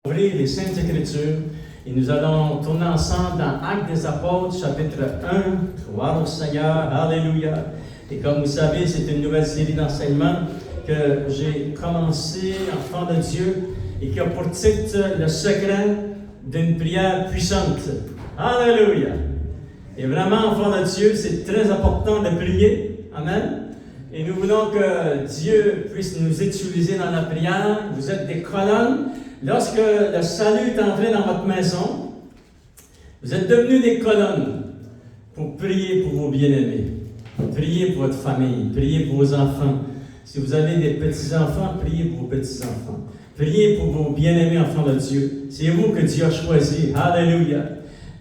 Ouvrir les Saintes Écritures et nous allons tourner ensemble dans Actes des Apôtres, chapitre 1. Gloire au Seigneur, Alléluia. Et comme vous savez, c'est une nouvelle série d'enseignements que j'ai commencé, enfant de Dieu, et qui a pour titre le secret d'une prière puissante. Alléluia. Et vraiment, enfant de Dieu, c'est très important de prier. Amen. Et nous voulons que Dieu puisse nous utiliser dans la prière. Vous êtes des colonnes. Lorsque le salut est entré dans votre maison, vous êtes devenus des colonnes pour prier pour vos bien-aimés, prier pour votre famille, prier pour vos enfants. Si vous avez des petits-enfants, priez pour vos petits-enfants. Priez pour vos bien-aimés enfants de Dieu. C'est vous que Dieu a choisi. Alléluia.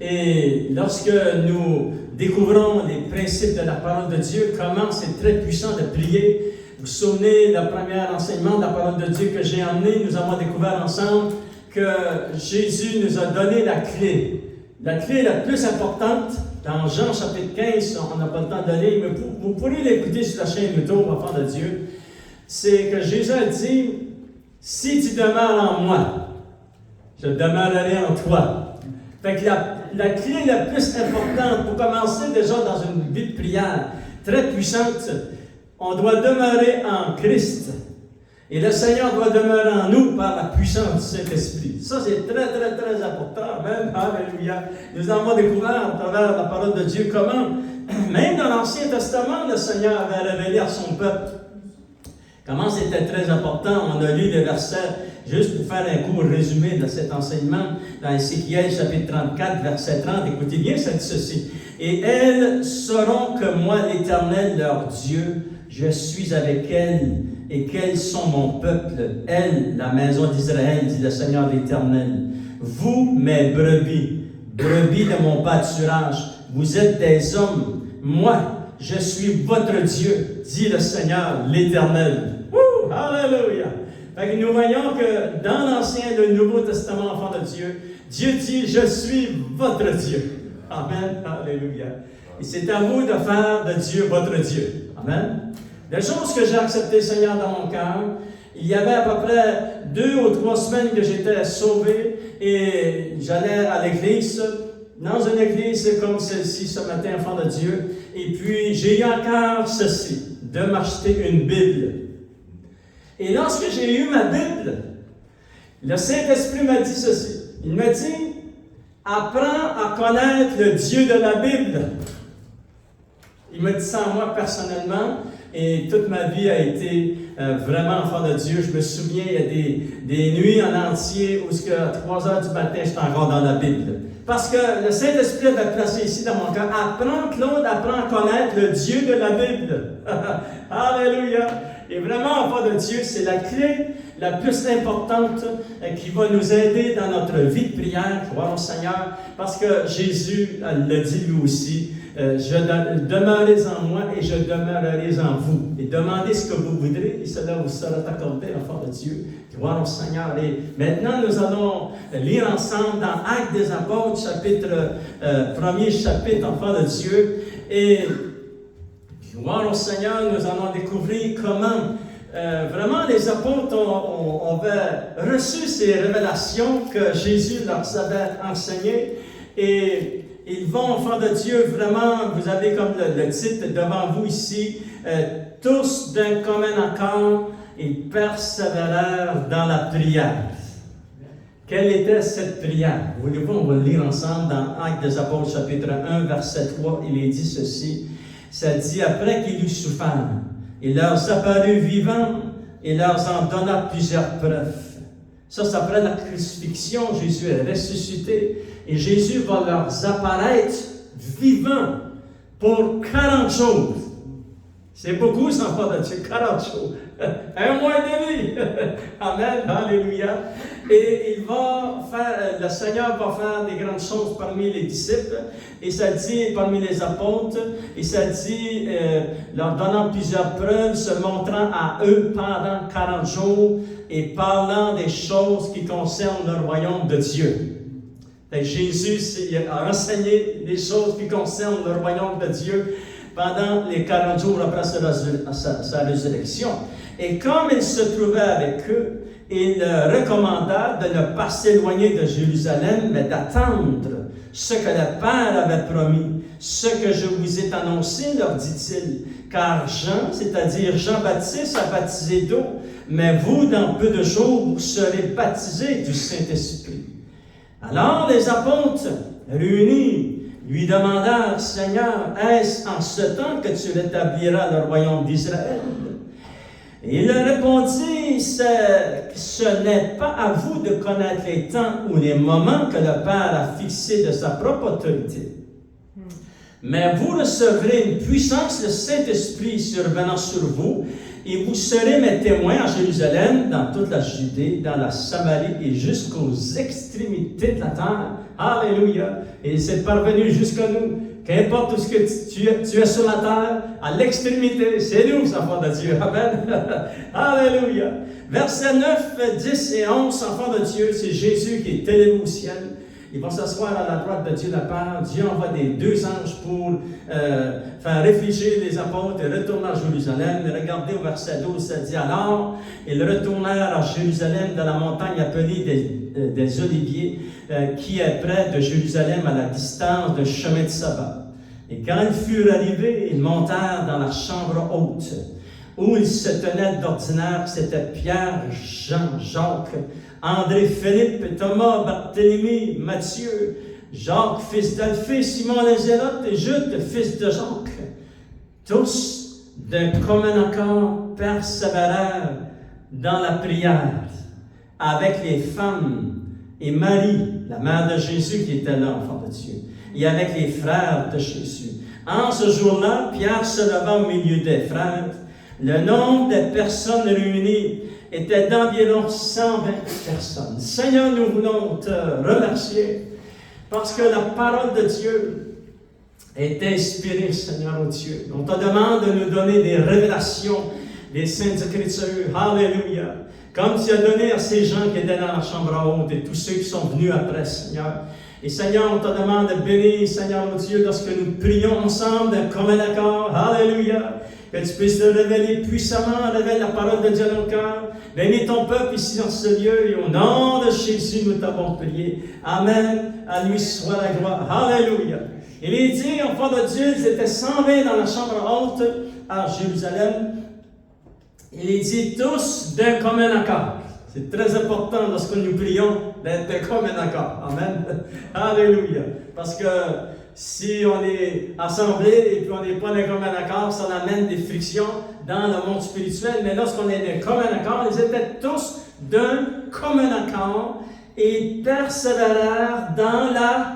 Et lorsque nous découvrons les principes de la parole de Dieu, comment c'est très puissant de prier. Vous vous souvenez du premier enseignement de la parole de Dieu que j'ai emmené, nous avons découvert ensemble que Jésus nous a donné la clé. La clé la plus importante, dans Jean chapitre 15, on n'a pas le temps d'aller, mais vous pourrez l'écouter sur la chaîne YouTube, enfant de Dieu, c'est que Jésus a dit, si tu demeures en moi, je demeurerai en toi. Fait que la clé la plus importante pour commencer déjà dans une vie de prière très puissante, on doit demeurer en Christ. Et le Seigneur doit demeurer en nous par la puissance du Saint-Esprit. Ça, c'est très, très, très important. Même, alléluia. Nous avons découvert à travers la parole de Dieu comment, même dans l'Ancien Testament, le Seigneur avait révélé à son peuple comment c'était très important. On a lu les versets, juste pour faire un court résumé de cet enseignement, dans Ézéchiel chapitre 34, verset 30. Écoutez bien, ça dit ceci. Et elles sauront que moi, l'Éternel, leur Dieu, je suis avec elles, et qu'elles sont mon peuple, elles, la maison d'Israël, dit le Seigneur l'Éternel. Vous, mes brebis, brebis de mon pâturage, vous êtes des hommes. Moi, je suis votre Dieu, dit le Seigneur l'Éternel. Wouh! Alléluia! Fait que nous voyons que dans l'Ancien et le Nouveau Testament, enfant de Dieu, Dieu dit, je suis votre Dieu. Amen. Alléluia. Et c'est à vous de faire de Dieu votre Dieu. Amen. Les choses que j'ai acceptées, Seigneur, dans mon cœur, il y avait à peu près 2 ou 3 semaines que j'étais sauvé et j'allais à l'église, dans une église comme celle-ci ce matin, enfant de Dieu, et puis j'ai eu à cœur ceci, de m'acheter une Bible. Et lorsque j'ai eu ma Bible, le Saint-Esprit m'a dit ceci. Il m'a dit, apprends à connaître le Dieu de la Bible. Il m'a dit ça à moi personnellement. Et toute ma vie a été vraiment enfant de Dieu. Je me souviens, il y a des nuits en entier où à 3 heures du matin, j'étais encore dans la Bible. Parce que le Saint-Esprit avait placé ici dans mon cœur. Apprends, Claude, apprends à connaître le Dieu de la Bible. Alléluia. Et vraiment, enfant de Dieu, c'est la clé la plus importante qui va nous aider dans notre vie de prière. Gloire au Seigneur. Parce que Jésus l'a dit lui aussi. Demeurez en moi et je demeurerai en vous. Et demandez ce que vous voudrez et cela vous sera accordé, enfant de Dieu. Gloire au Seigneur. Et maintenant, nous allons lire ensemble dans Actes des Apôtres, premier chapitre, enfant de Dieu. Et gloire au Seigneur, nous allons découvrir comment vraiment les apôtres avaient reçu ces révélations que Jésus leur avait enseignées. Et ils vont, enfants de Dieu, vraiment, vous avez comme le titre devant vous ici, tous d'un commun accord, ils persévèrent dans la prière. Quelle était cette prière? Voulez-vous, on va le lire ensemble dans Actes des Apôtres, chapitre 1, verset 3, il est dit ceci. Ça dit, après qu'il eut souffert, il leur apparut vivant et leur en donna plusieurs preuves. Ça, c'est après la crucifixion, Jésus est ressuscité. Et Jésus va leur apparaître vivant pour 40 jours. C'est beaucoup, ça, enfant de Dieu, 40 jours. Un mois et demi. Amen, alléluia. Et le Seigneur va faire des grandes choses parmi les disciples. Et ça dit, parmi les apôtres, et ça dit, leur donnant plusieurs preuves, se montrant à eux pendant 40 jours et parlant des choses qui concernent le royaume de Dieu. Et Jésus a enseigné des choses qui concernent le royaume de Dieu pendant les 40 jours après sa résurrection. Et comme il se trouvait avec eux, il recommanda de ne pas s'éloigner de Jérusalem, mais d'attendre ce que le Père avait promis. Ce que je vous ai annoncé, leur dit-il, car Jean, c'est-à-dire Jean-Baptiste, a baptisé d'eau, mais vous, dans peu de jours, vous serez baptisés du Saint-Esprit. Alors les apôtres, réunis, lui demandèrent, Seigneur, est-ce en ce temps que tu rétabliras le royaume d'Israël? Et il répondit, ce n'est pas à vous de connaître les temps ou les moments que le Père a fixés de sa propre autorité. Mais vous recevrez une puissance, le Saint-Esprit survenant sur vous, et vous serez mes témoins à Jérusalem, dans toute la Judée, dans la Samarie et jusqu'aux extrémités de la terre. Alléluia! Et c'est parvenu jusqu'à nous. Qu'importe où ce que tu es sur la terre, à l'extrémité, c'est nous, enfants de Dieu. Amen. Alléluia. Versets 9, 10 et 11, enfants de Dieu, c'est Jésus qui est élevé au ciel. Il va s'asseoir à la droite de Dieu le Père. Dieu envoie des deux anges pour faire réfléchir les apôtres et retourner à Jérusalem. Et regardez au verset 12, ça dit, alors, ils retournèrent à Jérusalem dans la montagne appelée des Oliviers, qui est près de Jérusalem à la distance de chemin de sabbat. Et quand ils furent arrivés, ils montèrent dans la chambre haute, où ils se tenaient d'ordinaire. C'était Pierre, Jean, Jacques, André, Philippe, Thomas, Barthélemy, Matthieu, Jacques, fils d'Alphée, Simon le Zélote et Jude, fils de Jacques. Tous, d'un commun accord, persévérèrent dans la prière, avec les femmes et Marie, la mère de Jésus, qui était là, enfant de Dieu, et avec les frères de Jésus. En ce jour-là, Pierre se leva au milieu des frères. Le nombre des personnes réunies était d'environ 120 personnes. Seigneur, nous voulons te remercier parce que la parole de Dieu est inspirée, Seigneur, oh Dieu. On te demande de nous donner des révélations des Saintes Écritures. Alléluia. Comme tu as donné à ces gens qui étaient dans la chambre haute et tous ceux qui sont venus après, Seigneur. Et Seigneur, on te demande de bénir, Seigneur, oh Dieu, lorsque nous prions ensemble d'un commun accord. Alléluia. Que tu puisses te révéler puissamment, révèle la parole de Dieu dans nos cœurs. Bénis ton peuple ici dans ce lieu, et au nom de Jésus, nous t'avons prié. Amen. À lui soit la gloire. Alléluia. Il est dit, enfants de Dieu, ils étaient 120 dans la chambre haute à Jérusalem. Il est dit tous d'un commun accord. C'est très important lorsque nous prions d'être d'un commun accord. Amen. Alléluia. Parce que si on est assemblé et puis on n'est pas d'un commun accord, ça amène des frictions dans le monde spirituel. Mais lorsqu'on est d'un commun accord, ils étaient tous d'un commun accord et persévérèrent dans la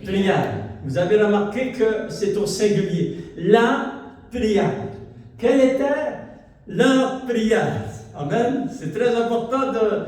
prière. Vous avez remarqué que c'est au singulier. La prière. Quelle était leur prière? Amen. C'est très important de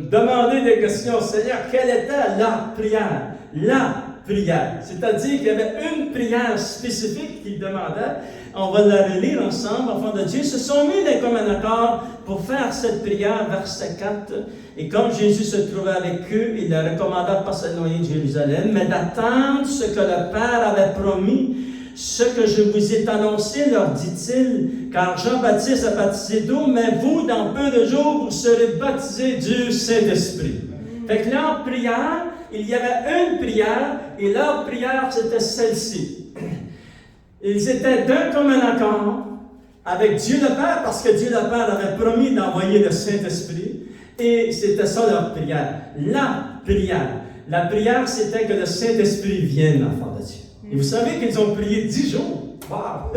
demander des questions au Seigneur. Quelle était la prière? La prière. C'est-à-dire qu'il y avait une prière spécifique qu'il demandait. On va la relire ensemble, enfants de Dieu. Se sont mis d'un commun accord pour faire cette prière, verset 4. Et comme Jésus se trouvait avec eux, il leur recommanda de ne pas s'éloigner de Jérusalem, mais d'attendre ce que le Père avait promis. Ce que je vous ai annoncé, leur dit-il, car Jean-Baptiste a baptisé d'eau, mais vous, dans peu de jours, vous serez baptisés du Saint-Esprit. Fait que leur prière, il y avait une prière, et leur prière, c'était celle-ci. Ils étaient d'un commun accord avec Dieu le Père, parce que Dieu le Père avait promis d'envoyer le Saint-Esprit, et c'était ça leur prière. La prière. La prière, c'était que le Saint-Esprit vienne, enfant de Dieu. Et vous savez qu'ils ont prié 10 jours. Wow!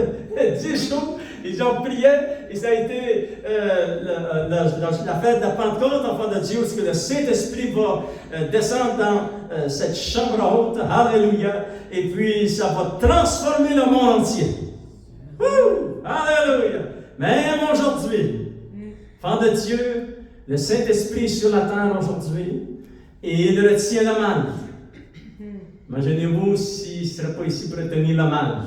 10 jours, ils ont prié, et ça a été la fête de la Pentecôte, enfant de Dieu, où le Saint-Esprit va descendre dans cette chambre haute. Alléluia! Et puis, ça va transformer le monde entier. Wouh! Alléluia! Même aujourd'hui, enfant de Dieu, le Saint-Esprit est sur la terre aujourd'hui, et il retient le mal. Imaginez-vous s'il ne serait pas ici pour retenir le mal.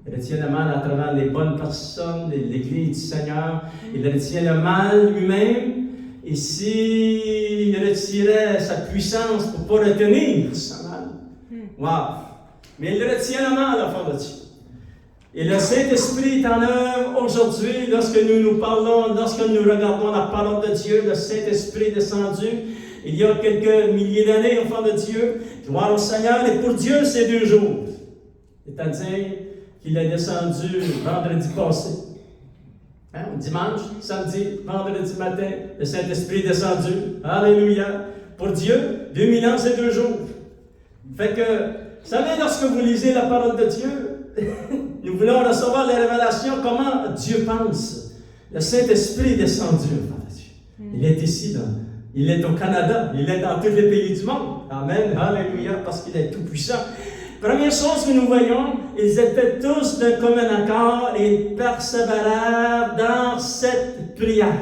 Il retient le mal à travers les bonnes personnes, l'Église du Seigneur. Il retient le mal lui-même. Et s'il retirait sa puissance pour ne pas retenir ce mal, wow! Mais il retient le mal, enfant de Dieu. Et le Saint-Esprit est en œuvre aujourd'hui lorsque nous parlons, lorsque nous regardons la parole de Dieu. Le Saint-Esprit est descendu il y a quelques milliers d'années, enfants de Dieu. Gloire au Seigneur. Et pour Dieu, c'est 2 jours. C'est-à-dire qu'il est descendu vendredi passé. Dimanche, samedi, vendredi matin, le Saint-Esprit est descendu. Alléluia. Pour Dieu, 2000 ans, c'est 2 jours. Fait que, vous savez, lorsque vous lisez la parole de Dieu, nous voulons recevoir les révélations, comment Dieu pense. Le Saint-Esprit est descendu, enfants de Dieu. Il est ici, là. Il est au Canada. Il est dans tous les pays du monde. Amen. Alléluia. Parce qu'il est tout puissant. Première chose que nous voyons, ils étaient tous d'un commun accord et persévérèrent dans cette prière.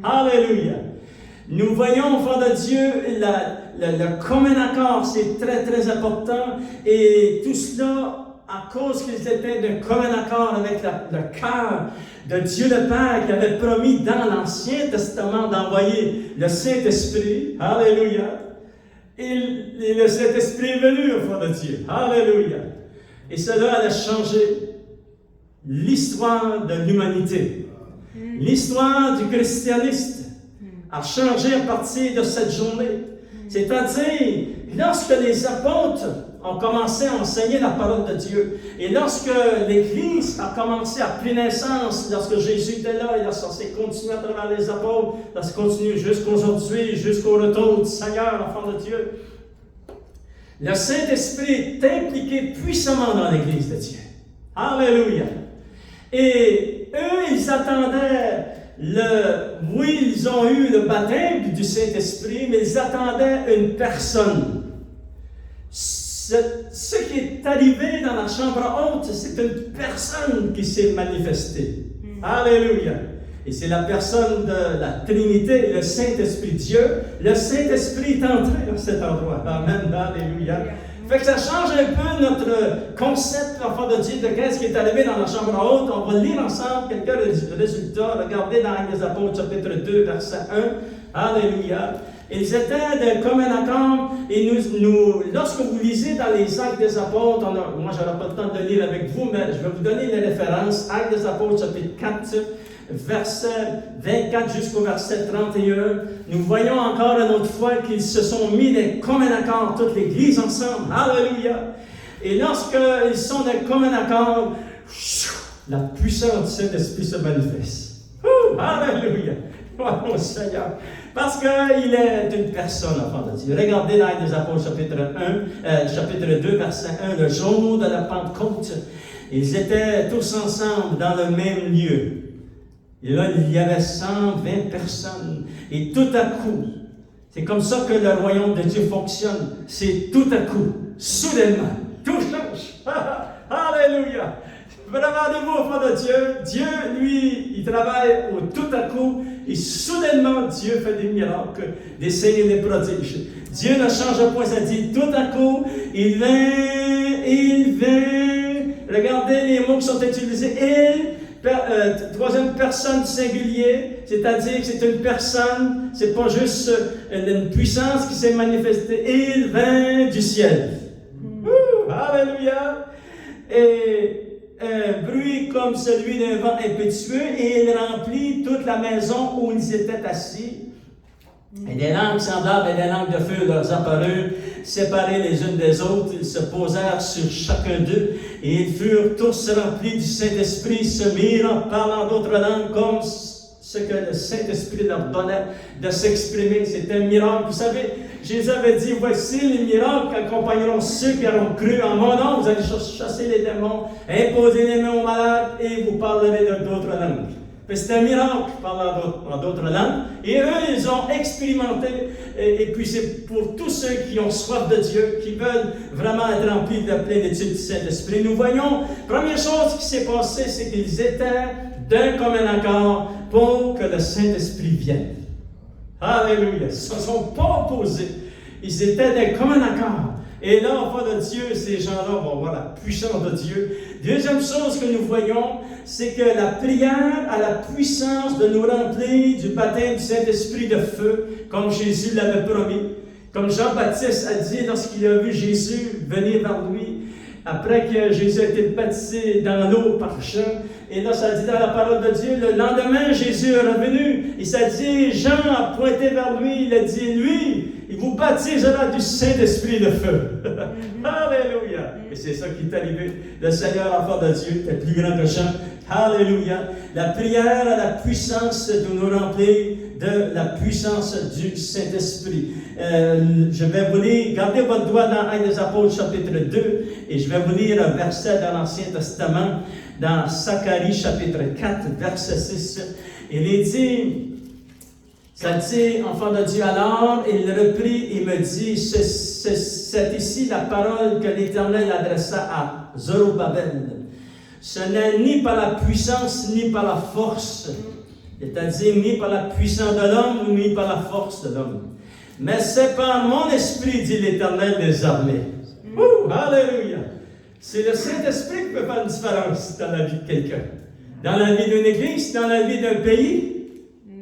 Alléluia. Nous voyons, enfants de Dieu, le commun accord, c'est très, très important. Et tout cela, à cause qu'ils étaient d'un commun accord avec le cœur de Dieu le Père qui avait promis dans l'Ancien Testament d'envoyer le Saint-Esprit. Alléluia. Et le Saint-Esprit est venu au fond de Dieu. Alléluia. Et cela allait changer l'histoire de l'humanité. L'histoire du christianisme a changé à partir de cette journée. C'est-à-dire, lorsque les apôtres ont commencé à enseigner la parole de Dieu, et lorsque l'Église a commencé à pleine naissance, lorsque Jésus était là, et lorsque s'est continué à travers les apôtres, ça se continue jusqu'aujourd'hui, jusqu'au retour du Seigneur, enfant de Dieu, le Saint-Esprit est impliqué puissamment dans l'Église de Dieu. Alléluia! Et eux, ils attendaient oui, ils ont eu le baptême du Saint-Esprit, mais ils attendaient une personne. Ce qui est arrivé dans la chambre haute, c'est une personne qui s'est manifestée. Alléluia! Et c'est la personne de la Trinité, le Saint-Esprit Dieu. Le Saint-Esprit est entré dans cet endroit. Amen. Alléluia. Fait que ça change un peu notre concept, enfant de Dieu, de qu'est-ce qui est arrivé dans la chambre haute. On va lire ensemble quelques résultats. Regardez dans Actes des Apôtres, chapitre 2, verset 1. Alléluia. Ils étaient d'un commun accord. Et lorsque vous lisez dans les Actes des Apôtres, moi je n'aurai pas le temps de lire avec vous, mais je vais vous donner les références. Actes des Apôtres, chapitre 4, verset 24 jusqu'au verset 31, nous voyons encore une autre fois qu'ils se sont mis d'un commun accord, toute l'Église ensemble. Alléluia! Et lorsqu'ils sont d'un commun accord, la puissance du Saint-Esprit se manifeste. Alléluia! Gloire au Seigneur! Parce qu'il est une personne, enfant de Dieu. Regardez dans les Apôtres, chapitre 2, verset 1, le jour de la Pentecôte, ils étaient tous ensemble dans le même lieu. Et là, il y avait 120 personnes. Et tout à coup, c'est comme ça que le royaume de Dieu fonctionne. C'est tout à coup, soudainement, tout change. Alléluia! Préparez-vous, enfants de Dieu. Dieu, lui, il travaille au tout à coup. Et soudainement, Dieu fait des miracles, des signes et des prodiges. Dieu ne change point, ça dit tout à coup, il vint. Regardez les mots qui sont utilisés. Troisième personne singulier, c'est-à-dire que c'est une personne, c'est pas juste une puissance qui s'est manifestée. Il vint du ciel. Alléluia! Et un bruit comme celui d'un vent impétueux, et il remplit toute la maison où ils étaient assis. Et des langues semblables et des langues de feu leur apparurent, séparées les unes des autres. Ils se posèrent sur chacun d'eux, et ils furent tous remplis du Saint-Esprit, se mirent en parlant d'autres langues, comme ce que le Saint-Esprit leur donnait de s'exprimer. C'était un miracle. Vous savez, Jésus avait dit, voici les miracles qu'accompagneront ceux qui auront cru en mon nom. Vous allez chasser les démons, imposer les mains aux malades, et vous parlerez d'autres langues. C'est un miracle, parler en d'autres langues. Et eux, ils ont expérimenté. Et puis c'est pour tous ceux qui ont soif de Dieu, qui veulent vraiment être remplis de la plénitude du Saint-Esprit. Nous voyons, première chose qui s'est passée, c'est qu'ils étaient d'un commun accord pour que le Saint-Esprit vienne. Alléluia. Ils ne se sont pas opposés. Ils étaient d'un commun accord. Et là, enfant de Dieu, ces gens-là vont voir la puissance de Dieu. Deuxième chose que nous voyons, c'est que la prière a la puissance de nous remplir du baptême du Saint-Esprit de feu, comme Jésus l'avait promis. Comme Jean-Baptiste a dit lorsqu'il a vu Jésus venir vers lui, après que Jésus a été baptisé dans l'eau par Jean. Et là, ça dit dans la parole de Dieu, le lendemain, Jésus est revenu. Et ça dit, Jean a pointé vers lui, il a dit, lui, il vous baptisera du Saint-Esprit de feu. Alléluia. Et c'est ça qui est arrivé. Le Seigneur, enfant de Dieu, est plus grand que Jean. Alléluia. La prière a la puissance de nous remplir de la puissance du Saint-Esprit. Je vais vous lire, gardez votre doigt dans Actes des Apôtres, chapitre 2, et je vais vous lire un verset dans l'Ancien Testament, dans Zacharie, chapitre 4, verset 6. Il est dit, ça dit, enfant de Dieu, alors il reprit et me dit, c'est ici la parole que l'Éternel adressa à Zorobabel. Ce n'est ni par la puissance, ni par la force, c'est-à-dire ni par la puissance de l'homme, ni par la force de l'homme. Mais c'est par mon esprit, dit l'Éternel des armées. Alléluia! C'est le Saint-Esprit qui peut faire une différence dans la vie de quelqu'un. Dans la vie d'une église, dans la vie d'un pays.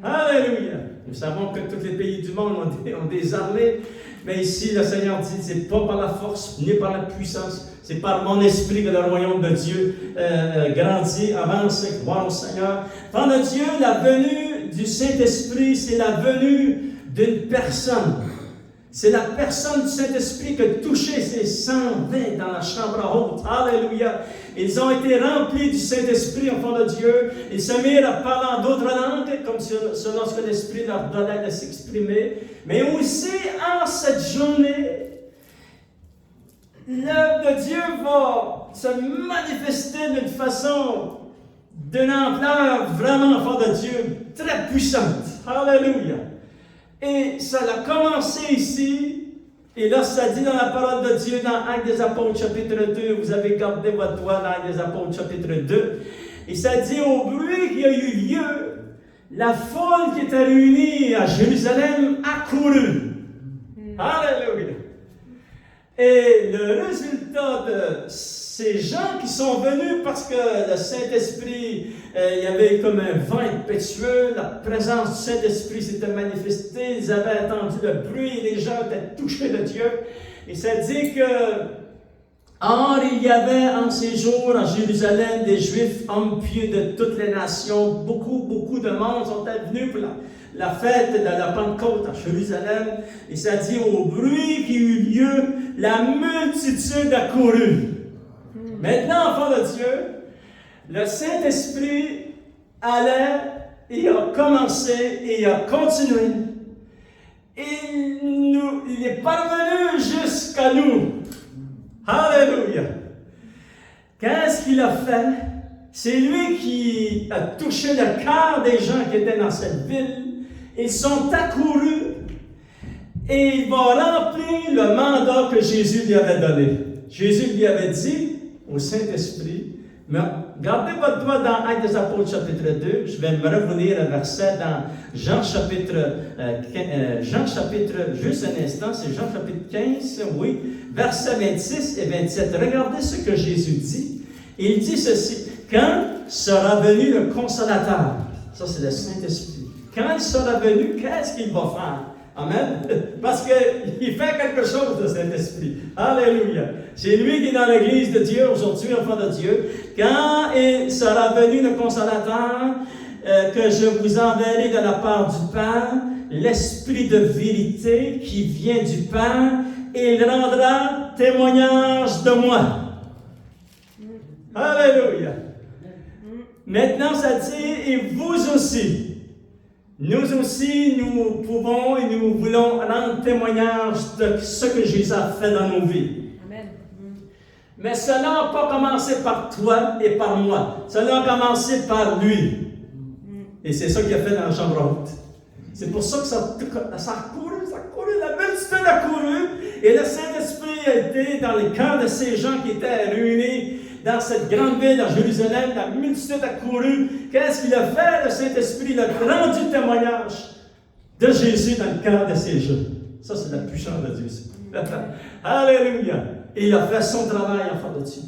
Alléluia! Nous savons que tous les pays du monde ont des armées, mais ici, le Seigneur dit, c'est pas par la force, ni par la puissance, c'est par mon esprit que le royaume de Dieu grandit, avance, gloire au Seigneur. Par de Dieu, la venue du Saint-Esprit, c'est la venue d'une personne. C'est la personne du Saint-Esprit qui a touché ces 120 dans la chambre haute. Alléluia! Ils ont été remplis du Saint-Esprit, enfants de Dieu. Ils se mirent à parler en d'autres langues, comme selon ce que l'Esprit leur donnait de s'exprimer. Mais aussi, en cette journée, l'œuvre de Dieu va se manifester d'une façon, d'une ampleur vraiment, enfants de Dieu, très puissante. Alléluia! Et ça a commencé ici, et là, ça dit dans la parole de Dieu, dans Actes des Apôtres, chapitre 2, vous avez gardé votre doigt dans Actes des Apôtres, chapitre 2, et ça dit, au bruit qui a eu lieu, la foule qui était réunie à Jérusalem accourut. Alléluia! Et le résultat de ces gens qui sont venus, parce que le Saint-Esprit, il y avait comme un vent impétueux, la présence du Saint-Esprit s'était manifestée, ils avaient entendu le bruit, les gens étaient touchés de Dieu. Et ça dit que, or, il y avait en ces jours à Jérusalem des Juifs, hommes pieux de toutes les nations, beaucoup de monde sont venus pour la fête de la Pentecôte à Jérusalem. Et ça dit, au bruit qui eut lieu, la multitude accourut. Maintenant, enfants de Dieu, le Saint-Esprit allait et a commencé et a continué. Il est parvenu jusqu'à nous. Alléluia! Qu'est-ce qu'il a fait? C'est lui qui a touché le cœur des gens qui étaient dans cette ville. Ils sont accourus et il va remplir le mandat que Jésus lui avait donné. Jésus lui avait dit au Saint-Esprit, mais gardez votre doigt dans Actes des Apôtres chapitre 2, je vais me revenir un verset dans Jean chapitre, juste un instant, c'est Jean chapitre 15, oui, versets 26 et 27. Regardez ce que Jésus dit. Il dit ceci, quand sera venu le Consolateur, ça c'est le Saint-Esprit, quand il sera venu, qu'est-ce qu'il va faire? Amen. Parce qu'il fait quelque chose de cet esprit. Alléluia. C'est lui qui est dans l'Église de Dieu aujourd'hui, enfant de Dieu. Quand il sera venu le Consolateur, que je vous enverrai de la part du Père, l'Esprit de vérité qui vient du Père, il rendra témoignage de moi. Alléluia. Maintenant, ça dit, et vous aussi. Nous aussi, nous pouvons et nous voulons rendre témoignage de ce que Jésus a fait dans nos vies. Amen. Mais cela n'a pas commencé par toi et par moi. Cela a commencé par lui. Et c'est ça qu'il a fait dans la chambre haute. C'est pour ça que ça a couru, la multitude a couru. Et le Saint-Esprit a été dans les cœurs de ces gens qui étaient réunis dans cette grande ville à Jérusalem. La multitude a couru. Qu'est-ce qu'il a fait, le Saint-Esprit? Il a rendu témoignage de Jésus dans le cœur de ces gens. Ça, c'est la puissance de Dieu. Alléluia! Et il a fait son travail, enfant de Dieu.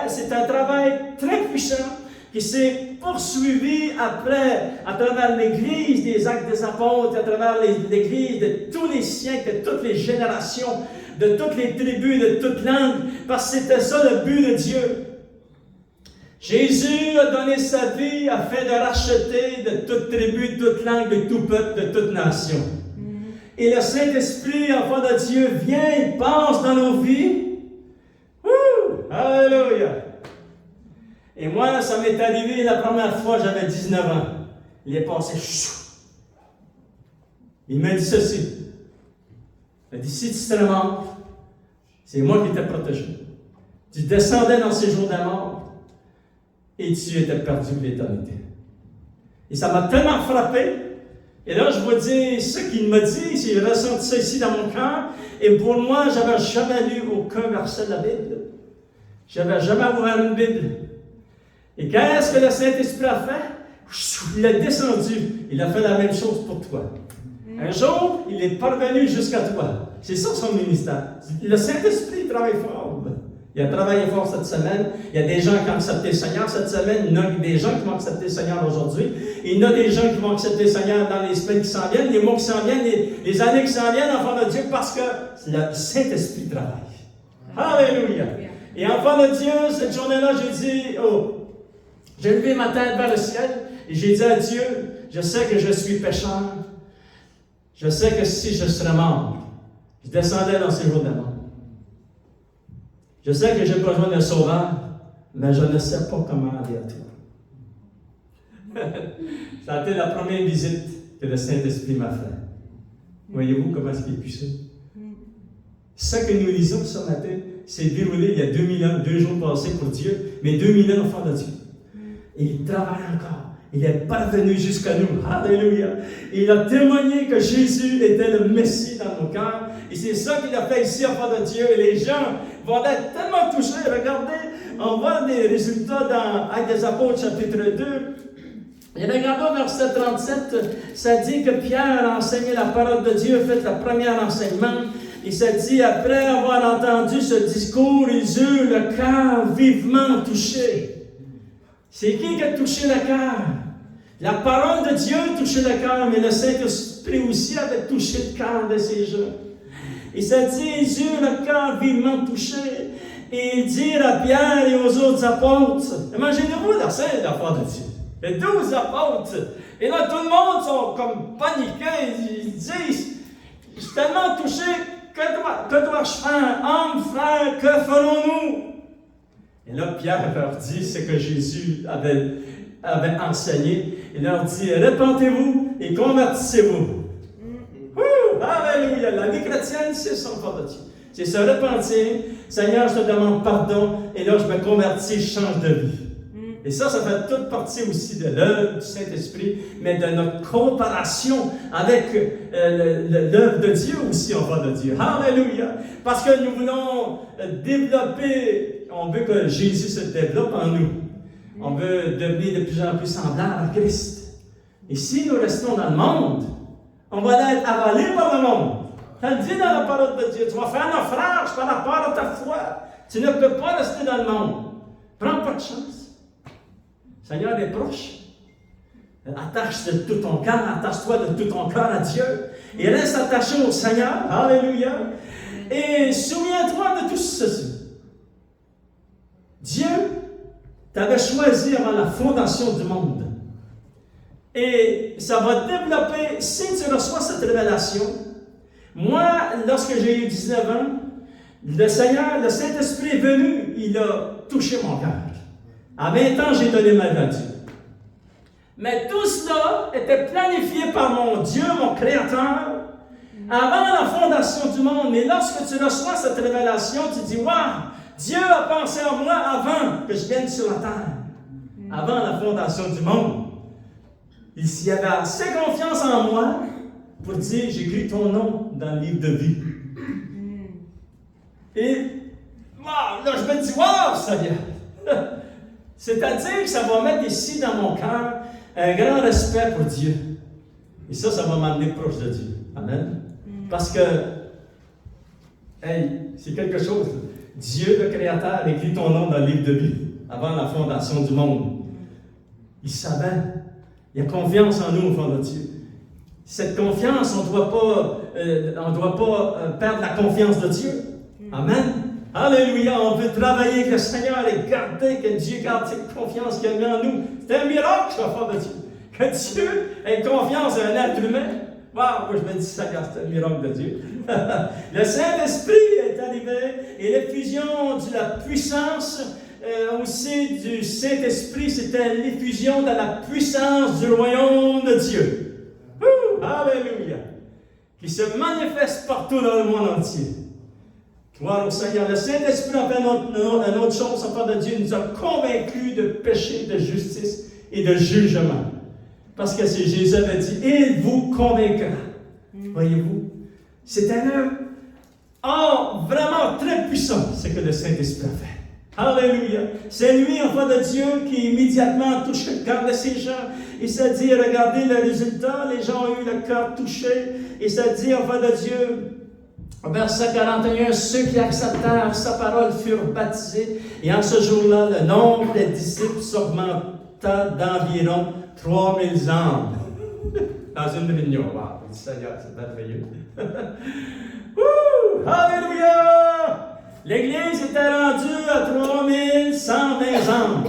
C'est un travail très puissant qui s'est poursuivi après, à travers l'Église des Actes des Apôtres, à travers l'Église de tous les siècles, de toutes les générations. de toutes les tribus, de toutes langues, parce que c'était ça le but de Dieu. Jésus a donné sa vie afin de racheter de toute tribu, de toute langue, de tout peuple, de toute nation. Et le Saint-Esprit, enfant de Dieu, vient et passe dans nos vies. Alléluia! Et moi, ça m'est arrivé la première fois, j'avais 19 ans. Il est passé. Il m'a dit ceci. Il m'a dit, si tu serais mort, c'est moi qui t'ai protégé. Tu descendais dans ces jours de la mort et tu étais perdu de l'éternité. Et ça m'a tellement frappé. Et là, je vous dis ce qu'il m'a dit, j'ai ressenti ça ici dans mon cœur. Et pour moi, je n'avais jamais lu aucun verset de la Bible. Je n'avais jamais ouvert une Bible. Et qu'est-ce que le Saint-Esprit a fait? Il est descendu. Il a fait la même chose pour toi. Un jour, il est parvenu jusqu'à toi. C'est ça son ministère. Le Saint-Esprit travaille fort. Il a travaillé fort cette semaine. Il y a des gens qui ont accepté le Seigneur cette semaine. Il y en a des gens qui vont accepter le Seigneur aujourd'hui. Il y en a des gens qui vont accepter le Seigneur dans les semaines qui s'en viennent, les mois qui s'en viennent, les années qui s'en viennent, enfant de Dieu, parce que le Saint-Esprit travaille. Alléluia. Et enfant de Dieu, cette journée-là, j'ai levé ma tête vers le ciel et j'ai dit à Dieu, je sais que je suis pécheur. Je sais que si je serais mort, je descendais dans ces jours de mort. Je sais que j'ai besoin d'un sauveur, mais je ne sais pas comment aller à toi. Ça a été la première visite que le Saint-Esprit m'a faite. Voyez-vous comment est-ce qu'il est puissant? Ce que nous lisons ce matin, c'est déroulé il y a 2000 ans, 2 jours passés pour Dieu, mais 2000 ans enfants de Dieu. Et il travaille encore. Il est parvenu jusqu'à nous. Alléluia. Et il a témoigné que Jésus était le Messie dans nos cœurs. Et c'est ça qu'il a fait ici, enfant de Dieu. Et les gens vont être tellement touchés. Regardez, on voit des résultats dans Actes des Apôtres, chapitre 2. Et regardons verset 37, ça dit que Pierre a enseigné la parole de Dieu, fait le premier enseignement. Et ça dit, après avoir entendu ce discours, ils eurent le cœur vivement touché. C'est qui a touché le cœur? La parole de Dieu a touché le cœur, mais le Saint-Esprit aussi avait touché le cœur de ces gens. Et ça dit, ils eurent le cœur vivement touché. Et ils dirent à Pierre et aux autres apôtres, imaginez-vous la scène, l'affaire de Dieu. Les 12 apôtres. Et là, tout le monde sont comme paniqués. Ils disent, je suis tellement touché, que dois-je faire? Homme, frère, que ferons-nous? Et là, Pierre leur dit ce que Jésus avait enseigné. Il leur dit, répentez-vous et convertissez-vous. Alléluia! La vie chrétienne, c'est son enfant de Dieu. C'est se repentir. Seigneur, je te demande pardon. Et là, je me convertis, je change de vie. Et ça fait toute partie aussi de l'œuvre du Saint-Esprit, mais de notre coopération avec l'œuvre de Dieu aussi, enfant de Dieu. Alléluia! Parce que nous voulons développer, on veut que Jésus se développe en nous. On veut devenir de plus en plus semblable à Christ. Et si nous restons dans le monde, on va être avalé par le monde. Ça le dit dans la parole de Dieu. Tu vas faire naufrage par rapport à ta foi. Tu ne peux pas rester dans le monde. Prends pas de chance. Le Seigneur est proche. Attache de tout ton cœur, attache-toi de tout ton cœur à Dieu. Et reste attaché au Seigneur. Alléluia. Et souviens-toi de tout ceci. Dieu t'avait choisi avant la fondation du monde. Et ça va développer, si tu reçois cette révélation, moi, lorsque j'ai eu 19 ans, le Seigneur, le Saint-Esprit est venu, il a touché mon cœur. À 20 ans, j'ai donné ma vie à Dieu. Mais tout cela était planifié par mon Dieu, mon Créateur, avant la fondation du monde. Mais lorsque tu reçois cette révélation, tu dis, waouh, Dieu a pensé à moi avant que je vienne sur la terre, avant la fondation du monde. Il avait assez confiance en moi pour dire, j'écris ton nom dans le livre de vie. Et wow, là, je me dis, waouh, Seigneur! C'est-à-dire que ça va mettre ici dans mon cœur un grand respect pour Dieu. Et ça va m'amener proche de Dieu. Amen. Parce que, hey, c'est quelque chose. Dieu, le Créateur, écrit ton nom dans le livre de vie avant la fondation du monde. Il savait. Il a confiance en nous, enfants de Dieu. Cette confiance, on ne doit pas perdre la confiance de Dieu. Amen. Alléluia. On veut travailler avec le Seigneur et garder que Dieu garde cette confiance qu'il a mis en nous. C'est un miracle, enfant de Dieu. Que Dieu ait confiance en un être humain. Wow, moi je me dis, Seigneur, c'est un miracle de Dieu. Le Saint-Esprit est arrivé et l'effusion de la puissance aussi du Saint-Esprit, c'était l'effusion de la puissance du royaume de Dieu. Alléluia! Qui se manifeste partout dans le monde entier. Gloire au Seigneur. Le Saint-Esprit a fait une autre chose, enfant de Dieu, nous a convaincus de péché, de justice et de jugement. Parce que c'est Jésus avait dit, il vous convaincra. Voyez-vous? C'est un œuvre vraiment très puissant, ce que le Saint-Esprit a fait. Alléluia! C'est lui, enfant de Dieu, qui immédiatement a touché le cœur de ces gens. Il s'est dit, regardez le résultat, les gens ont eu le cœur touché. Il s'est dit, enfant de Dieu, verset 41, ceux qui acceptèrent sa parole furent baptisés. Et en ce jour-là, le nombre des disciples s'augmenta d'environ 3000 âmes. Dans une réunion. Wow, Seigneur, c'est merveilleux. Alléluia! L'Église était rendue à 3120 âmes,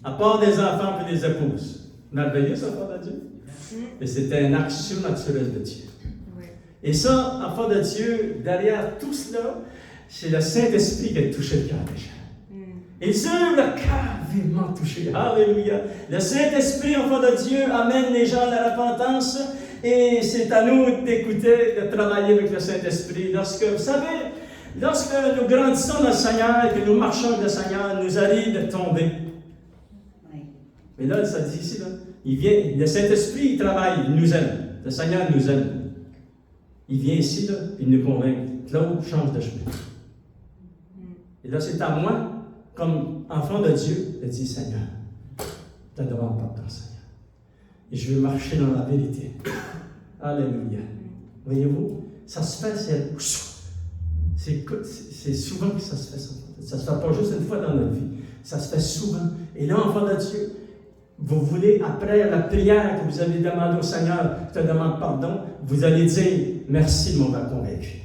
à part des enfants et des épouses. Merveilleux, ça, enfant de Dieu. Et c'était un acte surnaturel de Dieu. Et ça, enfant de Dieu, derrière tout cela, c'est le Saint-Esprit qui a touché le cœur des gens. Ils ont eu le cœur vivement touché. Alléluia. Le Saint-Esprit, enfant de Dieu, amène les gens à la repentance. Et c'est à nous d'écouter, de travailler avec le Saint-Esprit. Vous savez, lorsque nous grandissons dans le Seigneur et que nous marchons avec le Seigneur, nous arrive de tomber. Mais là, ça dit ici, là, il vient, le Saint-Esprit, il travaille, il nous aime. Le Seigneur nous aime. Il vient ici, là, il nous convainc. Claude, change de chemin. Et là, c'est à moi, comme enfant de Dieu, de dire, Seigneur, je te demande pardon, Seigneur. Et je veux marcher dans la vérité. Alléluia. Voyez-vous, ça se fait, c'est souvent que ça se fait. Ça ne se fait pas juste une fois dans notre vie. Ça se fait souvent. Et là, enfant de Dieu, vous voulez, après la prière que vous avez demandé au Seigneur, je te demande pardon, vous allez dire, merci de m'avoir convaincu.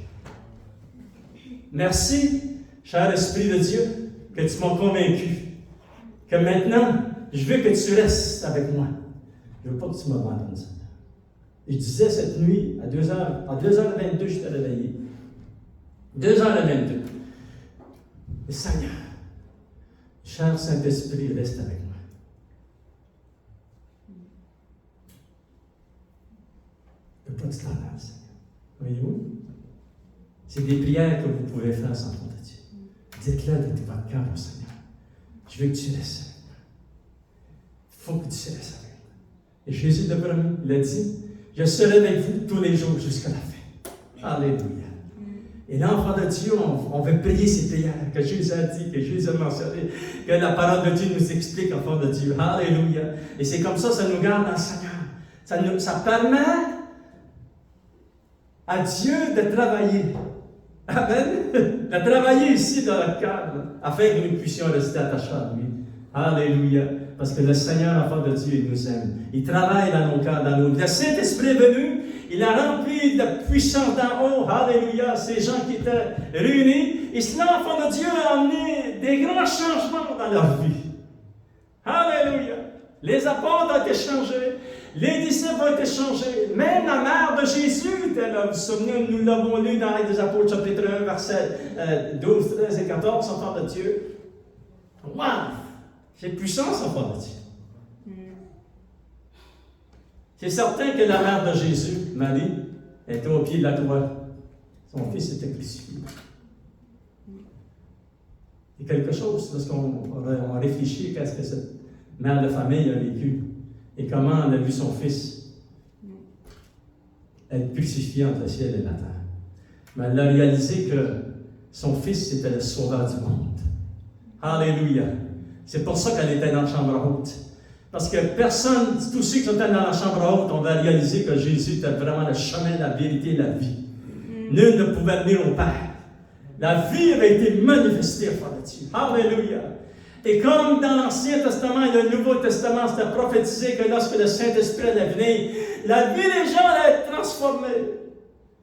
Merci, cher Esprit de Dieu, que tu m'as convaincu. Que maintenant, je veux que tu restes avec moi. Je ne veux pas que tu m'abandonnes, Seigneur. Je disais cette nuit, à 2h22, je t'ai réveillé. 2h22. Et Seigneur, cher Saint-Esprit, reste avec moi. Je ne veux pas que tu t'en ailles, Seigneur. Voyez-vous? C'est des prières que vous pouvez faire sans compte de Dieu. Dites-le de tout votre cœur au Seigneur. Je veux que tu restes avec moi. Il faut que tu restes avec moi. Et Jésus l'a promis, il a dit, je serai avec vous tous les jours jusqu'à la fin. Alléluia. Et là, enfant de Dieu, on veut prier ces prières que Jésus a dit, que Jésus a mentionné, que la parole de Dieu nous explique, enfant de Dieu. Alléluia. Et c'est comme ça nous garde dans le Seigneur. Ça permet à Dieu de travailler. Amen. De travailler ici dans le cœur, afin que nous puissions rester attachés à lui. Alléluia. Parce que le Seigneur, enfant de Dieu, il nous aime. Il travaille dans nos cœurs, dans nos vies. Le Saint-Esprit est venu, il a rempli de puissance d'en haut. Alléluia. Ces gens qui étaient réunis. Et cela, enfant de Dieu, a amené des grands changements dans leur vie. Alléluia. Les apôtres ont été changés. Les disciples ont été changés. Même la mère de Jésus était là. Vous vous souvenez, nous l'avons lu dans Actes des Apôtres, chapitre 1, versets 12, 13 et 14, enfant de Dieu. Wow! C'est puissance, enfant de Dieu. C'est certain que la mère de Jésus, Marie, était au pied de la croix. Son fils était crucifié. C'est quelque chose, lorsqu'on réfléchit à ce que cette mère de famille a vécu. Et comment elle a vu son fils être crucifié entre le ciel et la terre. Mais elle a réalisé que son fils était le sauveur du monde. Alléluia. C'est pour ça qu'elle était dans la chambre haute. Parce que personne, tous ceux qui sont dans la chambre haute, on va réaliser que Jésus était vraiment le chemin, la vérité et la vie. Nul ne pouvait venir au Père. La vie avait été manifestée par Dieu. Alléluia. Et comme dans l'Ancien Testament et le Nouveau Testament, c'était prophétisé que lorsque le Saint-Esprit allait venir, la vie des gens allait être transformée.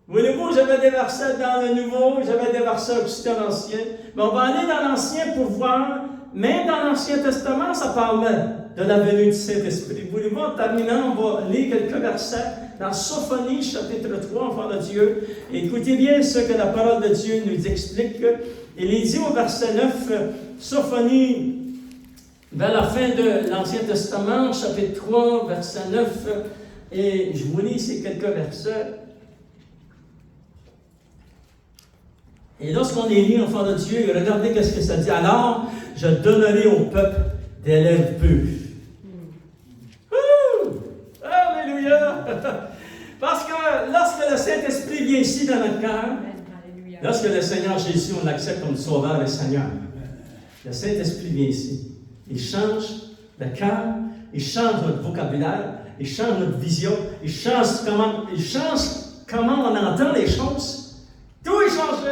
Voyez-vous, j'avais des versets dans le Nouveau, j'avais des versets aussi dans l'Ancien. Mais on va aller dans l'Ancien pour voir, même dans l'Ancien Testament, ça parle de la venue du Saint-Esprit. Voulez-vous, en terminant, on va lire quelques versets dans Sophonie, chapitre 3, enfant de Dieu. Et écoutez bien ce que la parole de Dieu nous explique. Il est dit au verset 9, Sophonie, vers la fin de l'Ancien Testament, chapitre 3, verset 9, et je vous lis ces quelques versets. Et lorsqu'on est lu, enfant de Dieu, regardez qu'est-ce que ça dit. Alors, je donnerai au peuple des lèvres pures. Alléluia! Parce que lorsque le Saint-Esprit vient ici dans notre cœur, lorsque le Seigneur Jésus, on l'accepte comme Sauveur et Seigneur, le Saint-Esprit vient ici. Il change le cœur, il change notre vocabulaire, il change notre vision, il change comment on entend les choses. Tout est changé.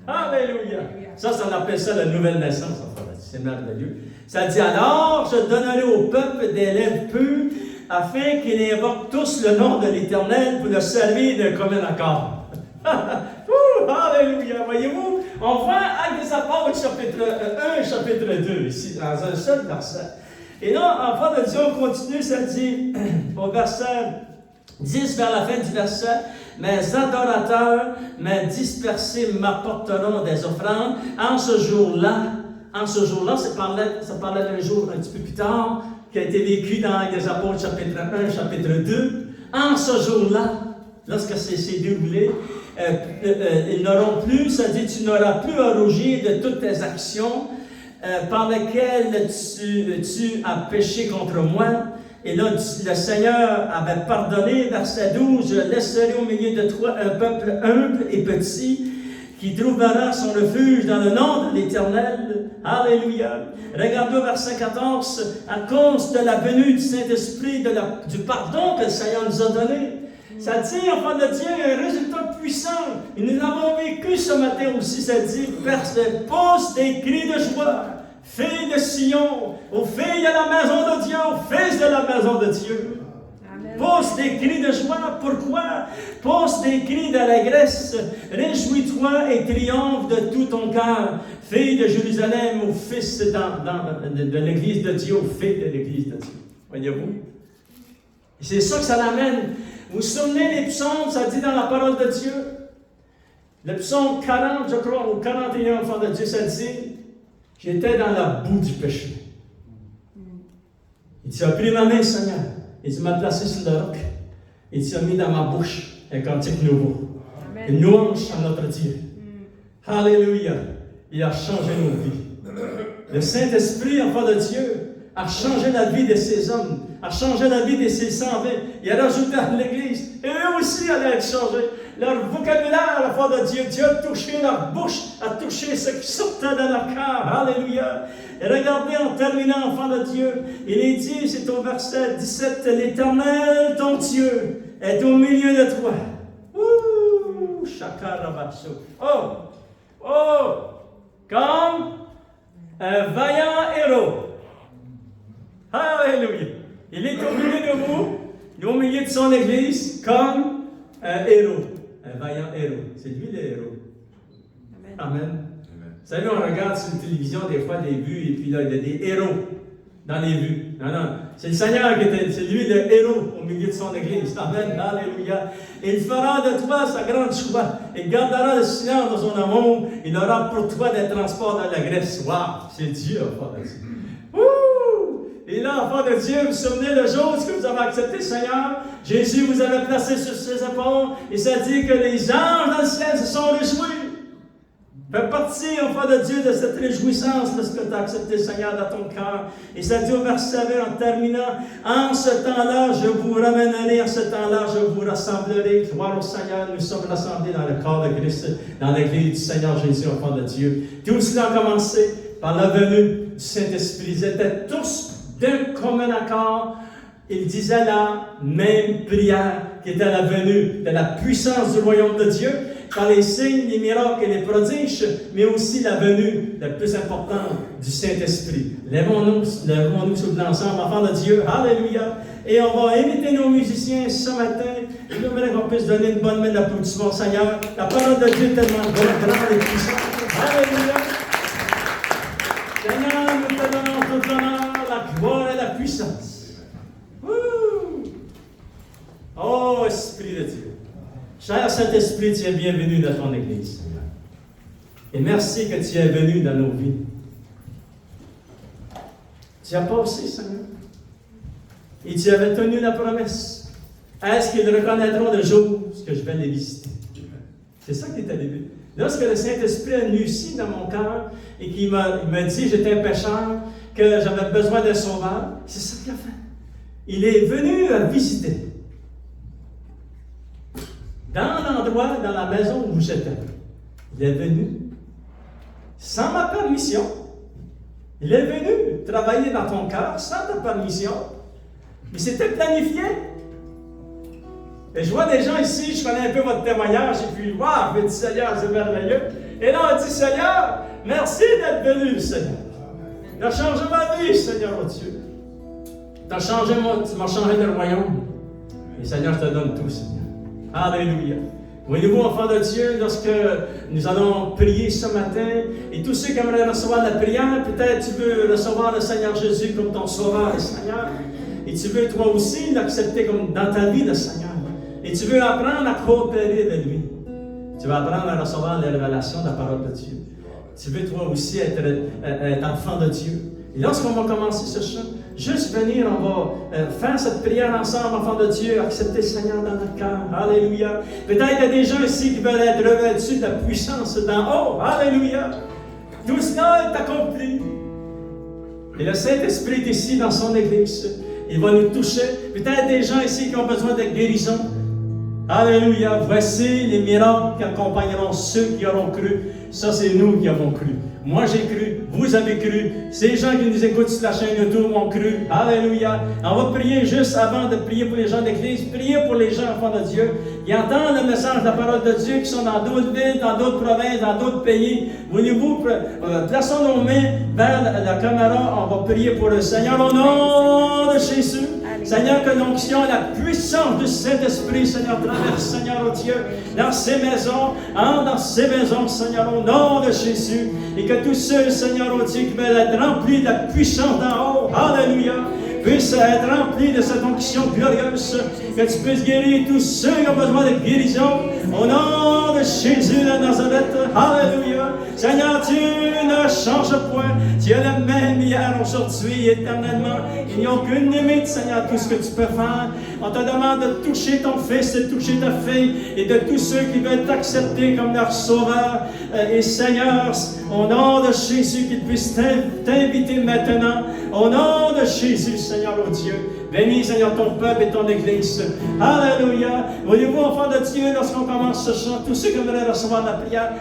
Alléluia. Ça, on appelle ça la nouvelle naissance. C'est merveilleux. Ça dit alors, je donnerai au peuple des lèvres pures, afin qu'ils invoquent tous le nom de l'Éternel pour le servir d'un commun accord. Alléluia. Voyez-vous, on voit Actes des Apôtres, chapitre 1 et chapitre 2, ici, dans un seul verset. Et là, enfant de Dieu, on continue, ça dit, au verset 10, vers la fin du verset, mes adorateurs, mes dispersés m'apporteront des offrandes. En ce jour-là, ça parlait d'un jour un petit peu plus tard, qui a été vécu dans Actes des Apôtres, chapitre 1, chapitre 2. En ce jour-là, lorsque c'est déroulé, ils n'auront plus, ça dit, tu n'auras plus à rougir de toutes tes actions par lesquelles tu as péché contre moi. Et là, le Seigneur avait pardonné, verset 12, je laisserai au milieu de toi un peuple humble et petit, qui trouvera son refuge dans le nom de l'Éternel. Alléluia. Regardez au verset 14, à cause de la venue du Saint-Esprit, du pardon que le Seigneur nous a donné. Ça dit, enfant de Dieu, un résultat puissant. Et nous l'avons vécu ce matin aussi, ça dit, pousse des cris de joie. Filles de Sion, aux filles de la maison de Dieu, aux fils de la maison de Dieu. Pousse des cris de joie. Pourquoi? Pousse des cris d'allégresse. Réjouis-toi et triomphe de tout ton cœur. Fille de Jérusalem, aux fils de l'Église de Dieu, aux filles de l'Église de Dieu. Voyez-vous? C'est ça que ça l'amène. Vous vous souvenez des psaumes, ça dit dans la parole de Dieu? Le psaume 40, je crois, ou 41, enfant de Dieu, ça dit, j'étais dans la boue du péché. Il dit, tu as pris ma main, Seigneur. Et tu m'as placé sur le roc. Et tu as mis dans ma bouche un cantique nouveau. Amen. Une louange à notre Dieu. Alléluia. Il a changé nos vies. Le Saint-Esprit, enfant de Dieu, a changé la vie de ces hommes, a changé la vie de ces 120. Il a rajouté à l'Église. Et eux aussi allaient être changés. Leur vocabulaire, enfant de Dieu, Dieu a touché leur bouche, a touché ce qui sortait de leur cœur. Alléluia. Et regardez en terminant, enfant de Dieu, il est dit, c'est au verset 17, l'Éternel, ton Dieu, est au milieu de toi. Ouh, chakarabasso. Oh, comme un vaillant héros. Alléluia. Il est au milieu de vous, il est au milieu de son Église, comme un héros, un vaillant héros. C'est lui le héros. Amen. Vous savez, on regarde sur la télévision des fois des vues, et puis là, il y a des héros dans les vues. Non, c'est le Seigneur qui était, c'est lui le héros au milieu de son Église. Amen, alléluia. Il fera de toi sa grande joie. Il gardera le silence dans son amour. Il aura pour toi des transports dans la Grèce. Waouh, c'est Dieu, enfant de Dieu. Et là, enfant de Dieu, vous vous souvenez le jour où vous avez accepté le Seigneur, Jésus vous avait placé sur ses épaules, et ça dit que les anges dans le ciel se sont réjouis. Fais partie, enfant de Dieu, de cette réjouissance lorsque tu as accepté le Seigneur dans ton cœur. Et ça dit au verset 20, en terminant, en ce temps-là, je vous ramènerai, en ce temps-là, je vous rassemblerai. Gloire au Seigneur, nous sommes rassemblés dans le corps de Christ, dans l'église du Seigneur Jésus, enfant de Dieu. Tout cela a commencé par la venue du Saint-Esprit. Ils étaient tous d'un commun accord. Ils disaient la même prière qui était la venue de la puissance du royaume de Dieu, par les signes, les miracles et les prodiges, mais aussi la venue la plus importante du Saint-Esprit. Lèvons-nous ensemble, enfants de Dieu. Alléluia. Et on va inviter nos musiciens ce matin J'aimerais qu'on puisse donner une bonne main d'applaudissement, Seigneur. La parole de Dieu est tellement grande et puissante. Alléluia. Seigneur, nous te donnons tout l'honneur, la gloire et la puissance. Wouh! Oh, Esprit de Dieu. Cher Saint-Esprit, tu es bienvenu dans ton Église, Seigneur. Et merci que tu es venu dans nos vies. Tu as passé, Seigneur. Et tu avais tenu la promesse. Est-ce qu'ils reconnaîtront le jour que je vais les visiter? C'est ça qui est arrivé. Lorsque le Saint-Esprit est venu ici dans mon cœur et qu'il m'a dit que j'étais un pécheur, que j'avais besoin d'un sauveur, c'est ça qu'il a fait. Il est venu à visiter. Dans l'endroit, dans la maison où j'étais. Il est venu sans ma permission. Il est venu travailler dans ton cœur sans ta permission. Mais c'était planifié. Et je vois des gens ici, je connais un peu votre témoignage, et puis, waouh, je me dis, Seigneur, c'est merveilleux. Et là, on dit, Seigneur, merci d'être venu, Seigneur. Tu as changé ma vie, Seigneur, oh Dieu. Tu m'as changé de royaume. Et Seigneur, je te donne tout, Seigneur. Alléluia. Voyez-vous, enfants de Dieu, lorsque nous allons prier ce matin, et tous ceux qui aimeraient recevoir la prière, peut-être tu veux recevoir le Seigneur Jésus comme ton Sauveur et Seigneur, et tu veux toi aussi l'accepter comme dans ta vie, le Seigneur, et tu veux apprendre à coopérer de lui. Tu vas apprendre à recevoir les révélations de la parole de Dieu. Tu veux toi aussi être enfant de Dieu. Et lorsqu'on va commencer ce chant, juste venir, on va faire cette prière ensemble, enfants de Dieu, accepter le Seigneur dans notre cœur. Alléluia. Peut-être qu'il y a des gens ici qui veulent être revêtus de la puissance d'en haut. Alléluia. Tout cela est accompli. Et le Saint-Esprit est ici dans son Église. Il va nous toucher. Peut-être des gens ici qui ont besoin de guérison. Alléluia. Voici les miracles qui accompagneront ceux qui auront cru. Ça, c'est nous qui avons cru. Moi, j'ai cru. Vous avez cru. Ces gens qui nous écoutent sur la chaîne YouTube ont cru. Alléluia. On va prier juste avant de prier pour les gens de l'Église. Prier pour les gens, enfants de Dieu, qui entendent le message de la parole de Dieu, qui sont dans d'autres villes, dans d'autres provinces, dans d'autres pays. Voulez-vous, plaçons nos mains vers la caméra. On va prier pour le Seigneur au nom de Jésus. Seigneur, que l'onction, la puissance du Saint-Esprit, Seigneur, traverse, Seigneur, oh Dieu, dans ces maisons, dans ces maisons, Seigneur, au nom de Jésus. Et que tous ceux, Seigneur, oh Dieu, qui veulent être remplis de la puissance d'en haut, alléluia, puissent être remplis de cette onction glorieuse, que tu puisses guérir tous ceux qui ont besoin de guérison, au nom de Jésus de Nazareth, alléluia. Seigneur, tu ne changes point, tu es le même hier, aujourd'hui, éternellement. Il n'y a aucune limite, Seigneur, à tout ce que tu peux faire. On te demande de toucher ton fils, de toucher ta fille, et de tous ceux qui veulent t'accepter comme leur sauveur. Et Seigneur, au nom de Jésus, qu'ils puissent t'inviter maintenant, au nom de Jésus, Seigneur, oh Dieu. Bénis, Seigneur, ton peuple et ton Église. Alléluia. Voyez-vous, enfants de Dieu, lorsqu'on commence ce chant, tous ceux qui veulent recevoir la prière,